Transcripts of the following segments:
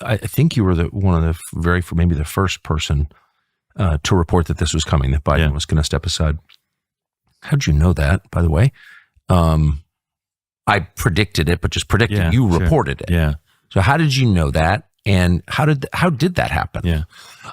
I think you were one of the maybe the first person to report that this was coming, that Biden was going to step aside. How did you know that, by the way? I predicted it, but just predicted. Yeah, you sure. reported it. Yeah. So how did you know that? And how did that happen? Yeah.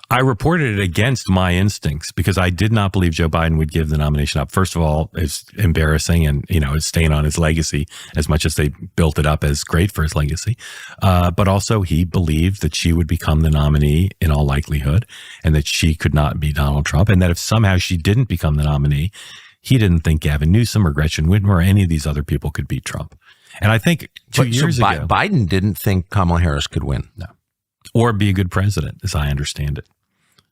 I reported it against my instincts because I did not believe Joe Biden would give the nomination up. First of all, it's embarrassing and, it's staying on his legacy as much as they built it up as great for his legacy. But also he believed that she would become the nominee in all likelihood and that she could not be Donald Trump. And that if somehow she didn't become the nominee, he didn't think Gavin Newsom or Gretchen Whitmer or any of these other people could beat Trump. And I think 2 years ago, Biden didn't think Kamala Harris could win. No. Or be a good president, as I understand it.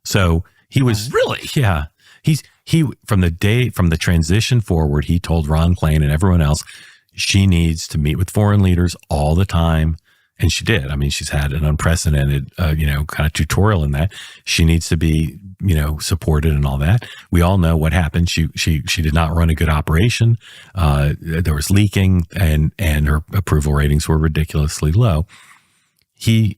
So he was really, yeah. He from the transition forward, he told Ron Klain and everyone else she needs to meet with foreign leaders all the time, and she did. I mean, she's had an unprecedented, kind of tutorial in that. She needs to be, supported and all that. We all know what happened. She did not run a good operation. There was leaking, and her approval ratings were ridiculously low. He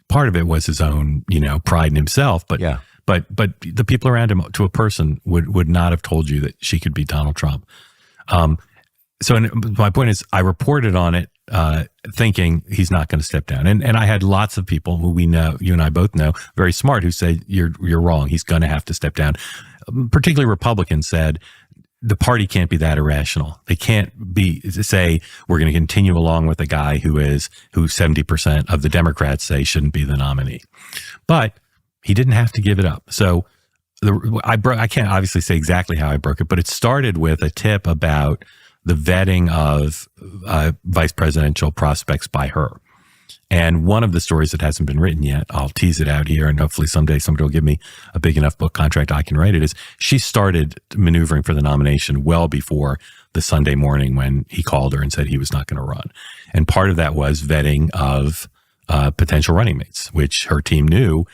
part of it was his own, pride in himself, but the people around him to a person would not have told you that she could beat Donald Trump. So my point is I reported on it, thinking he's not going to step down. And I had lots of people who we know, you and I both know, very smart, who say, you're wrong. He's going to have to step down. Particularly Republicans said, the party can't be that irrational. They can't say we're going to continue along with a guy who 70% of the Democrats say shouldn't be the nominee. But he didn't have to give it up. So I can't obviously say exactly how I broke it, but it started with a tip about the vetting of vice presidential prospects by her. And one of the stories that hasn't been written yet, I'll tease it out here, and hopefully someday somebody will give me a big enough book contract I can write it, is she started maneuvering for the nomination well before the Sunday morning when he called her and said he was not going to run. And part of that was vetting of potential running mates, which her team knew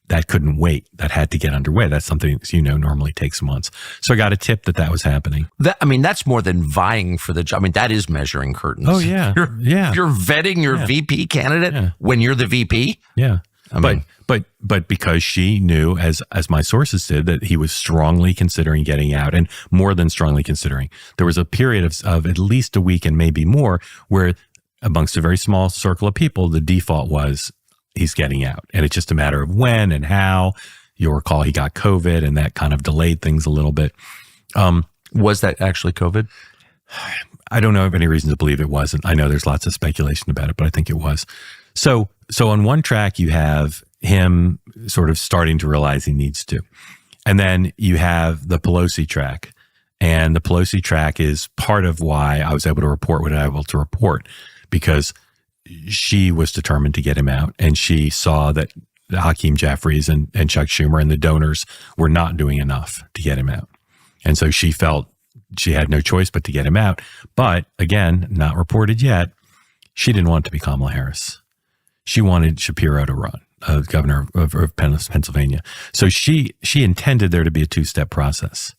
that couldn't wait. That had to get underway. That's something, normally takes months. So I got a tip that was happening. That's more than vying for the job. I mean, that is measuring curtains. Oh, yeah. You're vetting your VP candidate when you're the VP? Yeah. But because she knew, as my sources did, that he was strongly considering getting out, and more than strongly considering. There was a period of at least a week and maybe more where amongst a very small circle of people, the default was he's getting out. And it's just a matter of when and how. You'll recall he got COVID, and that kind of delayed things a little bit. Was that actually COVID? I don't know of any reason to believe it wasn't. I know there's lots of speculation about it, but I think it was. So on one track, you have him sort of starting to realize he needs to. And then you have the Pelosi track. And the Pelosi track is part of why I was able to report what I was able to report, because she was determined to get him out, and she saw that Hakeem Jeffries and Chuck Schumer and the donors were not doing enough to get him out. And so she felt she had no choice but to get him out. But again, not reported yet, she didn't want to be Kamala Harris. She wanted Shapiro to run, governor of Pennsylvania. So she intended there to be a two-step process.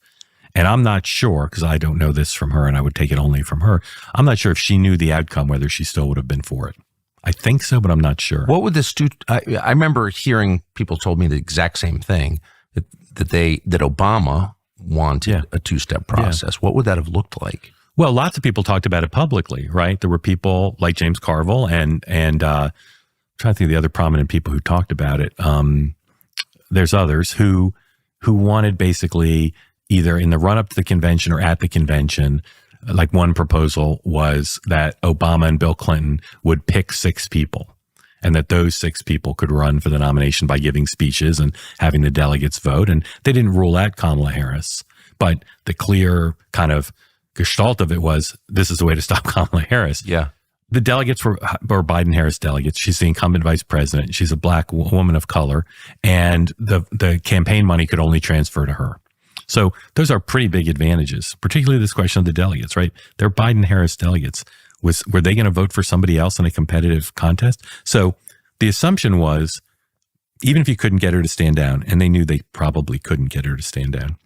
And I'm not sure, because I don't know this from her, and I would take it only from her. I'm not sure if she knew the outcome, whether she still would have been for it. I think so, but I'm not sure. What would this do? I remember hearing people told me the exact same thing, that Obama wanted a two-step process. Yeah. What would that have looked like? Well, lots of people talked about it publicly, right? There were people like James Carville and I'm trying to think of the other prominent people who talked about it. There's others who wanted basically either in the run-up to the convention or at the convention. Like one proposal was that Obama and Bill Clinton would pick 6 people, and that those 6 people could run for the nomination by giving speeches and having the delegates vote. And they didn't rule out Kamala Harris, but the clear kind of gestalt of it was, this is the way to stop Kamala Harris. Yeah. The delegates were Biden-Harris delegates. She's the incumbent vice president. She's a black woman of color, and the campaign money could only transfer to her. So those are pretty big advantages, particularly this question of the delegates, right? They're Biden-Harris delegates. Were they going to vote for somebody else in a competitive contest? So the assumption was, even if you couldn't get her to stand down, and they knew they probably couldn't get her to stand down,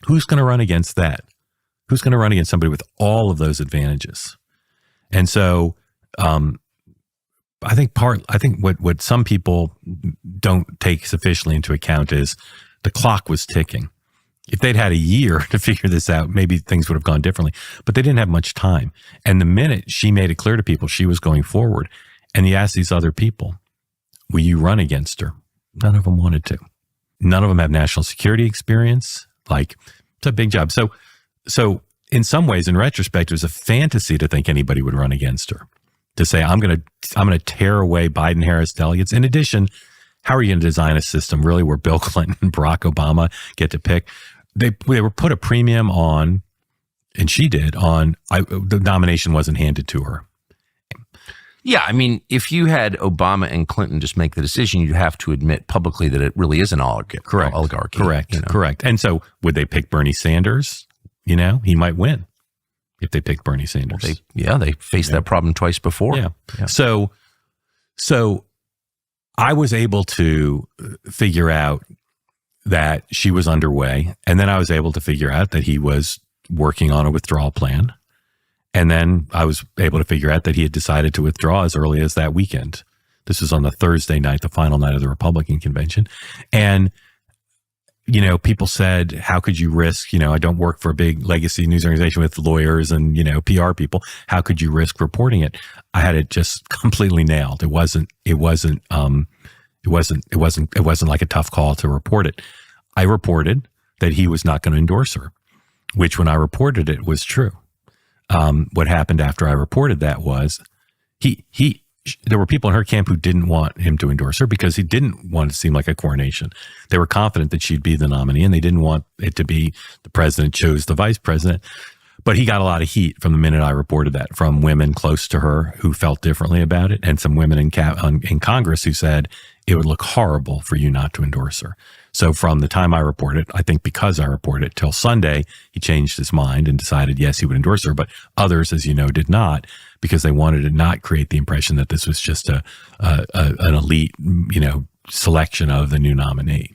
who's going to run against that? Who's going to run against somebody with all of those advantages? And so I think what some people don't take sufficiently into account is the clock was ticking. If they'd had a year to figure this out, maybe things would have gone differently, but they didn't have much time. And the minute she made it clear to people she was going forward, and you ask these other people, will you run against her? None of them wanted to. None of them have national security experience. Like, it's a big job. So in some ways, in retrospect, it was a fantasy to think anybody would run against her. To say, I'm going to tear away Biden-Harris delegates. In addition, how are you going to design a system really where Bill Clinton and Barack Obama get to pick? They were put a premium on, and she did, the nomination wasn't handed to her. Yeah, I mean, if you had Obama and Clinton just make the decision, you'd have to admit publicly that it really is an oligarchy. Correct. And so would they pick Bernie Sanders? You know, he might win if they picked Bernie Sanders. They faced that problem twice before. Yeah. So I was able to figure out that she was underway. And then I was able to figure out that he was working on a withdrawal plan. And then I was able to figure out that he had decided to withdraw as early as that weekend. This was on the Thursday night, the final night of the Republican convention. And, you know, people said, how could you risk, you know, I don't work for a big legacy news organization with lawyers and, you know, PR people. How could you risk reporting it? I had it just completely nailed. It wasn't like a tough call to report it. I reported that he was not going to endorse her, which when I reported it was true. What happened after I reported that was there were people in her camp who didn't want him to endorse her because he didn't want it to seem like a coronation. They were confident that she'd be the nominee and they didn't want it to be the president chose the vice president. But he got a lot of heat from the minute I reported that from women close to her who felt differently about it and some women in Congress who said it would look horrible for you not to endorse her. So from the time I reported, I think because I reported it till Sunday, he changed his mind and decided, yes, he would endorse her. But others, as you know, did not because they wanted to not create the impression that this was just an elite, you know, selection of the new nominee.